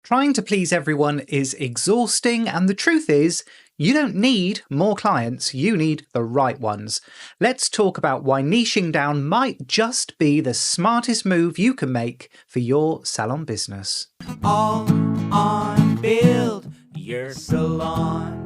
Trying to please everyone is exhausting, and the truth is, you don't need more clients, you need the right ones. Let's talk about why niching down might just be the smartest move you can make for your salon business. All on Build Your Salon.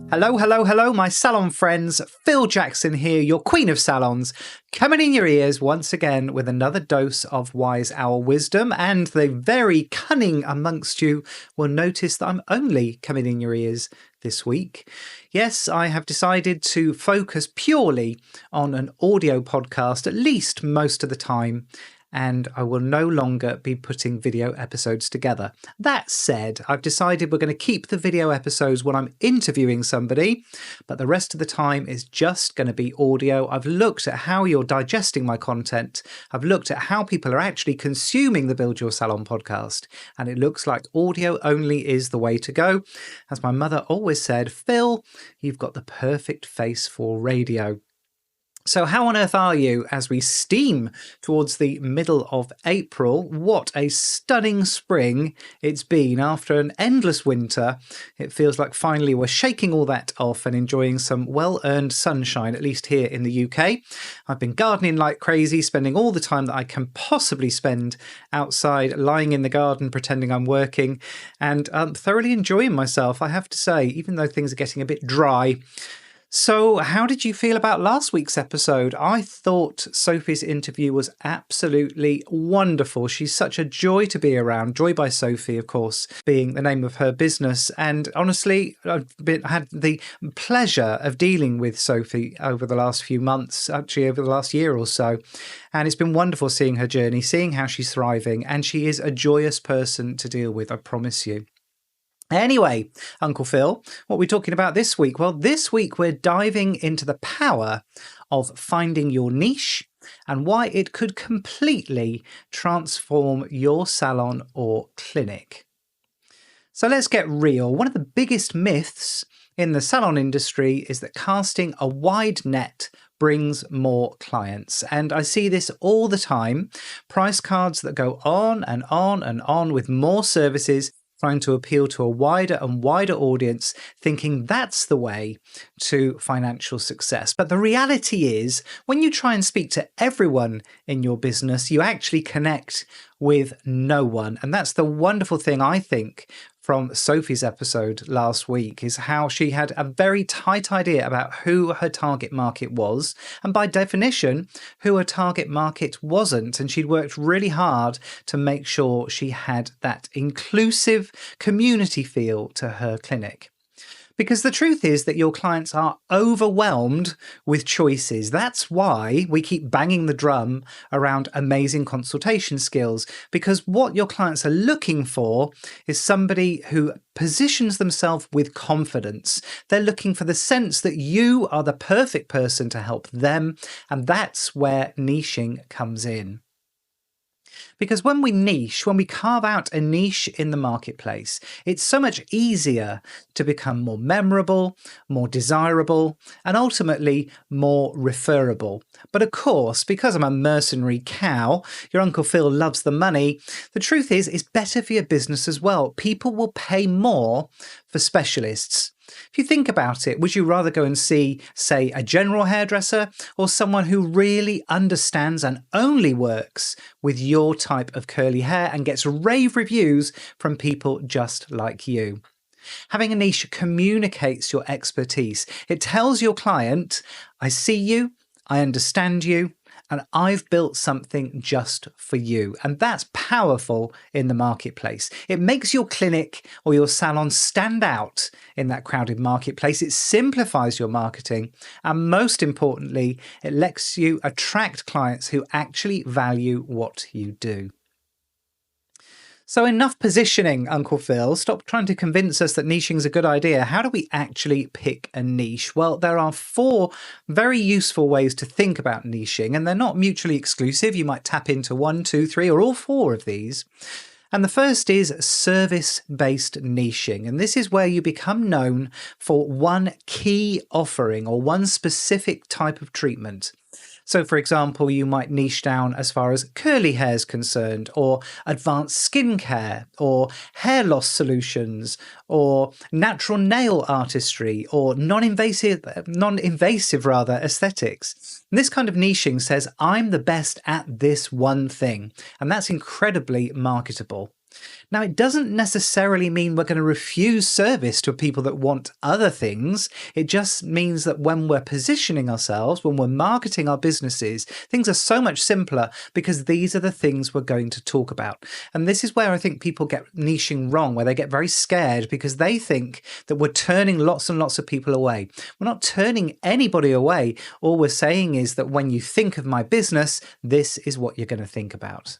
Hello, my salon friends. Phil Jackson here, your queen of salons, coming in your ears once again with another dose of wise owl wisdom. And the very cunning amongst you will notice that I'm only coming in your ears this week. Yes, I have decided to focus purely on an audio podcast, at least most of the time, and I will no longer be putting video episodes together. That said, I've decided we're going to keep the video episodes when I'm interviewing somebody, but the rest of the time is just going to be audio. I've looked at how you're digesting my content. I've looked at how people are actually consuming the Build Your Salon podcast, and it looks like audio only is the way to go. As my mother always said, Phil, you've got the perfect face for radio. So how on earth are you as we steam towards the middle of April? What a stunning spring it's been after an endless winter. It feels like finally we're shaking all that off and enjoying some well-earned sunshine, at least here in the UK. I've been gardening like crazy, spending all the time that I can possibly spend outside, lying in the garden, pretending I'm working, and thoroughly enjoying myself, I have to say, even though things are getting a bit dry. So how did you feel about last week's episode? I thought Sophie's interview was absolutely wonderful. She's such a joy to be around. Joy by Sophie, of course, being the name of her business. And honestly, I've had the pleasure of dealing with Sophie over the last few months, actually over the last year or so. And it's been wonderful seeing her journey, seeing how she's thriving. And she is a joyous person to deal with, I promise you. Anyway, Uncle Phil, what are we talking about this week? Well, this week we're diving into the power of finding your niche and why it could completely transform your salon or clinic. So let's get real. One of the biggest myths in the salon industry is that casting a wide net brings more clients. And I see this all the time. Price cards that go on and on and on with more services, trying to appeal to a wider and wider audience, thinking that's the way to financial success. But the reality is, when you try and speak to everyone in your business, you actually connect with no one. And that's the wonderful thing, I think, from Sophie's episode last week, is how she had a very tight idea about who her target market was, and by definition, who her target market wasn't. And she'd worked really hard to make sure she had that inclusive community feel to her clinic. Because the truth is that your clients are overwhelmed with choices. That's why we keep banging the drum around amazing consultation skills, because what your clients are looking for is somebody who positions themselves with confidence. They're looking for the sense that you are the perfect person to help them, and that's where niching comes in. Because when we niche, when we carve out a niche in the marketplace, it's so much easier to become more memorable, more desirable, and ultimately more referable. But of course, because I'm a mercenary cow, your Uncle Phil loves the money, the truth is it's better for your business as well. People will pay more for specialists. If you think about it, would you rather go and see, say, a general hairdresser or someone who really understands and only works with your type of curly hair and gets rave reviews from people just like you? Having a niche communicates your expertise. It tells your client, I see you, I understand you, and I've built something just for you. And that's powerful in the marketplace. It makes your clinic or your salon stand out in that crowded marketplace. It simplifies your marketing. And most importantly, it lets you attract clients who actually value what you do. So enough positioning, Uncle Phil. Stop trying to convince us that niching is a good idea. How do we actually pick a niche? Well, there are 4 very useful ways to think about niching, and they're not mutually exclusive. You might tap into 1, 2, 3, or all 4 of these. And the first is service-based niching. And this is where you become known for one key offering or one specific type of treatment. So, for example, you might niche down as far as curly hair is concerned, or advanced skincare, or hair loss solutions, or natural nail artistry, or non-invasive aesthetics. And this kind of niching says, I'm the best at this one thing, and that's incredibly marketable. Now, it doesn't necessarily mean we're going to refuse service to people that want other things. It just means that when we're positioning ourselves, when we're marketing our businesses, things are so much simpler because these are the things we're going to talk about. And this is where I think people get niching wrong, where they get very scared because they think that we're turning lots and lots of people away. We're not turning anybody away. All we're saying is that when you think of my business, this is what you're going to think about.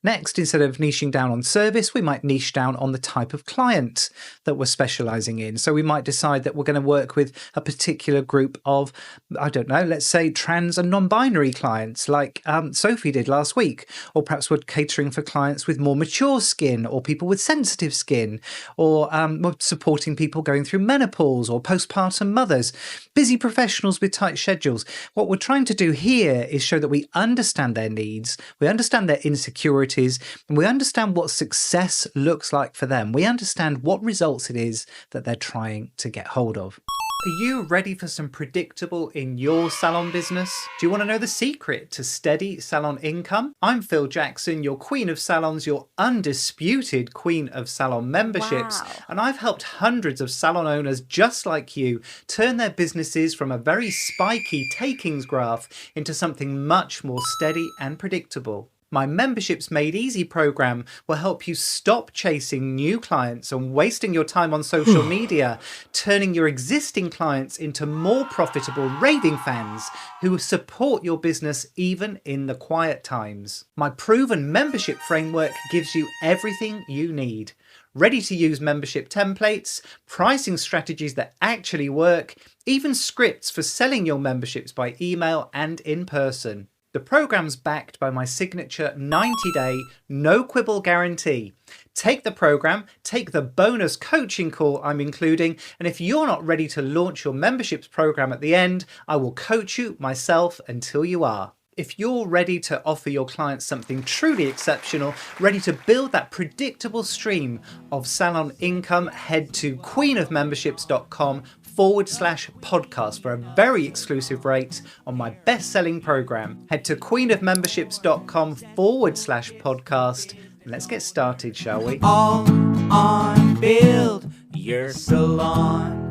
Next, instead of niching down on service, we might niche down on the type of client that we're specializing in. So we might decide that we're going to work with a particular group of, I don't know, let's say trans and non-binary clients like Sophie did last week. Or perhaps we're catering for clients with more mature skin or people with sensitive skin, or we're supporting people going through menopause or postpartum mothers, busy professionals with tight schedules. What we're trying to do here is show that we understand their needs, we understand their insecurities, and we understand what success looks like for them. We understand what results it is that they're trying to get hold of. Are you ready for some predictable in your salon business? Do you want to know the secret to steady salon income? I'm Phil Jackson, your Queen of Salons, your undisputed Queen of Salon memberships. Wow. And I've helped hundreds of salon owners just like you turn their businesses from a very spiky takings graph into something much more steady and predictable. My Memberships Made Easy program will help you stop chasing new clients and wasting your time on social media, turning your existing clients into more profitable raving fans who support your business even in the quiet times. My proven membership framework gives you everything you need. Ready-to-use membership templates, pricing strategies that actually work, even scripts for selling your memberships by email and in person. The program's backed by my signature 90-day, no-quibble guarantee. Take the program, take the bonus coaching call I'm including, and if you're not ready to launch your memberships program at the end, I will coach you myself until you are. If you're ready to offer your clients something truly exceptional, ready to build that predictable stream of salon income, head to queenofmemberships.com/podcast for a very exclusive rate on my best-selling program. Head to queenofmemberships.com/podcast. Let's get started, shall we? All on Build Your Salon.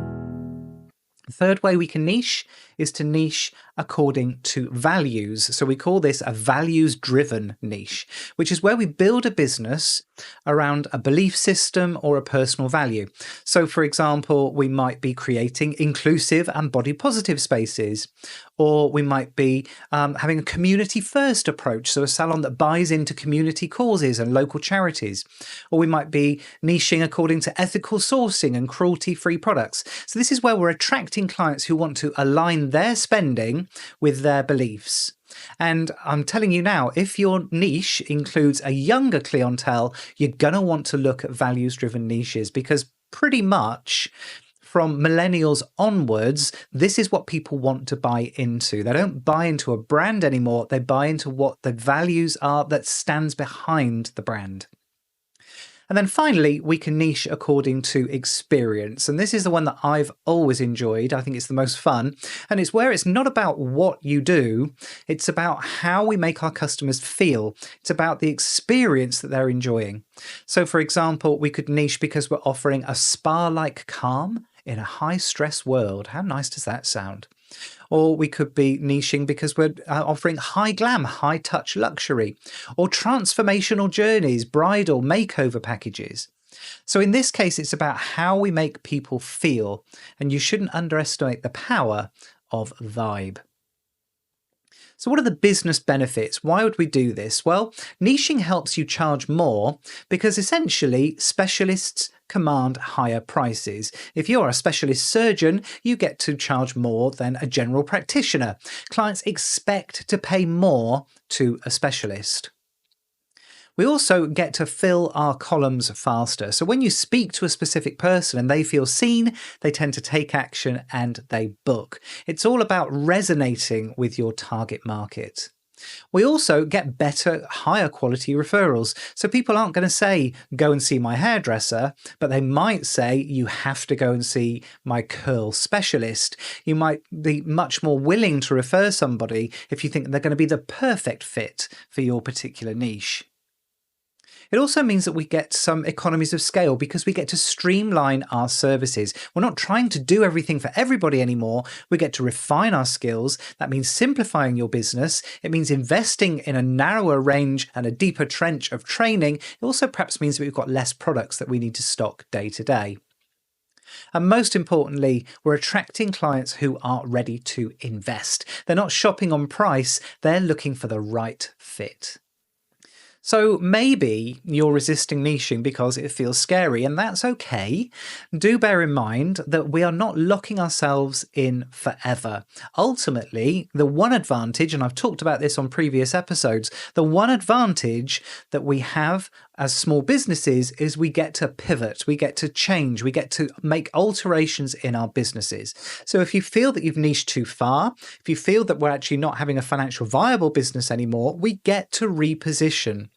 The third way we can niche is to niche according to values. So we call this a values-driven niche, which is where we build a business around a belief system or a personal value. So, for example, we might be creating inclusive and body-positive spaces, or we might be having a community-first approach, so a salon that buys into community causes and local charities, or we might be niching according to ethical sourcing and cruelty-free products. So this is where we're attracting clients who want to align their spending with their beliefs. And I'm telling you now, if your niche includes a younger clientele, you're going to want to look at values-driven niches, because pretty much from millennials onwards, this is what people want to buy into. They don't buy into a brand anymore. They buy into what the values are that stands behind the brand. And then finally, we can niche according to experience. And this is the one that I've always enjoyed. I think it's the most fun. And it's where it's not about what you do. It's about how we make our customers feel. It's about the experience that they're enjoying. So, for example, we could niche because we're offering a spa-like calm in a high-stress world. How nice does that sound? Or we could be niching because we're offering high glam, high touch luxury, or transformational journeys, bridal makeover packages. So in this case, it's about how we make people feel, and you shouldn't underestimate the power of vibe. So what are the business benefits? Why would we do this? Well, niching helps you charge more because essentially specialists command higher prices. If you're a specialist surgeon, you get to charge more than a general practitioner. Clients expect to pay more to a specialist. We also get to fill our columns faster. So when you speak to a specific person and they feel seen, they tend to take action and they book. It's all about resonating with your target market. We also get better, higher quality referrals. So people aren't going to say, go and see my hairdresser, but they might say, you have to go and see my curl specialist. You might be much more willing to refer somebody if you think they're going to be the perfect fit for your particular niche. It also means that we get some economies of scale because we get to streamline our services. We're not trying to do everything for everybody anymore. We get to refine our skills. That means simplifying your business. It means investing in a narrower range and a deeper trench of training. It also perhaps means that we've got less products that we need to stock day to day. And most importantly, we're attracting clients who are ready to invest. They're not shopping on price. They're looking for the right fit. So maybe you're resisting niching because it feels scary, and that's okay. Do bear in mind that we are not locking ourselves in forever. Ultimately, the one advantage, and I've talked about this on previous episodes, the one advantage that we have as small businesses is we get to pivot, we get to change, we get to make alterations in our businesses. So if you feel that you've niched too far, if you feel that we're actually not having a financial viable business anymore, we get to reposition.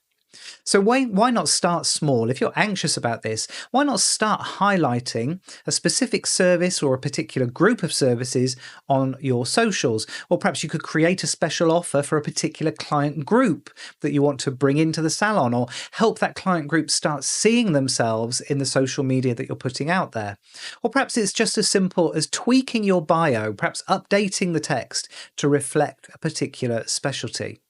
So why not start small? If you're anxious about this, why not start highlighting a specific service or a particular group of services on your socials? Or perhaps you could create a special offer for a particular client group that you want to bring into the salon, or help that client group start seeing themselves in the social media that you're putting out there. Or perhaps it's just as simple as tweaking your bio, perhaps updating the text to reflect a particular specialty.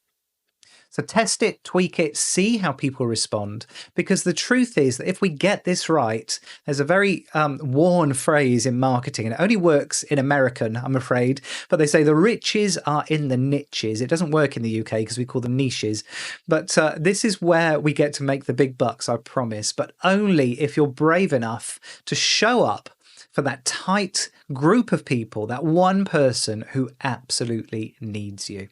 So test it, tweak it, see how people respond. Because the truth is that if we get this right, there's a very worn phrase in marketing, and it only works in American, I'm afraid, but they say the riches are in the niches. It doesn't work in the UK because we call them niches. But this is where we get to make the big bucks, I promise, but only if you're brave enough to show up for that tight group of people, that one person who absolutely needs you.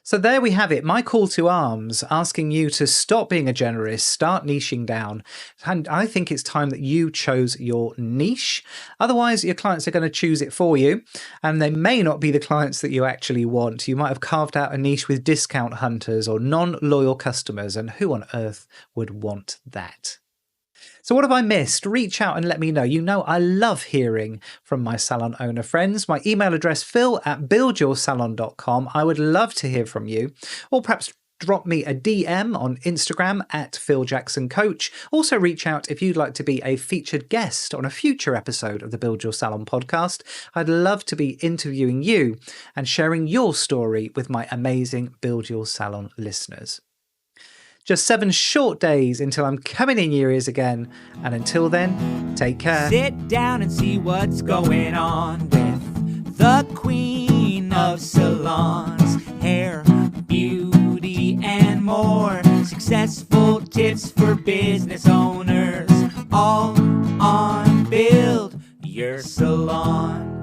So there we have it, my call to arms, asking you to stop being a generalist, start niching down. And I think it's time that you chose your niche. Otherwise, your clients are going to choose it for you, and they may not be the clients that you actually want. You might have carved out a niche with discount hunters or non-loyal customers, and who on earth would want that? So what have I missed? Reach out and let me know. You know I love hearing from my salon owner friends. My email address, phil@buildyoursalon.com. I would love to hear from you. Or perhaps drop me a DM on Instagram @PhilJacksonCoach. Also reach out if you'd like to be a featured guest on a future episode of the Build Your Salon podcast. I'd love to be interviewing you and sharing your story with my amazing Build Your Salon listeners. Just 7 short days until I'm coming in your ears again. And until then, take care. Sit down and see what's going on with the Queen of Salons. Hair, beauty, and more. Successful tips for business owners. All on Build Your Salon.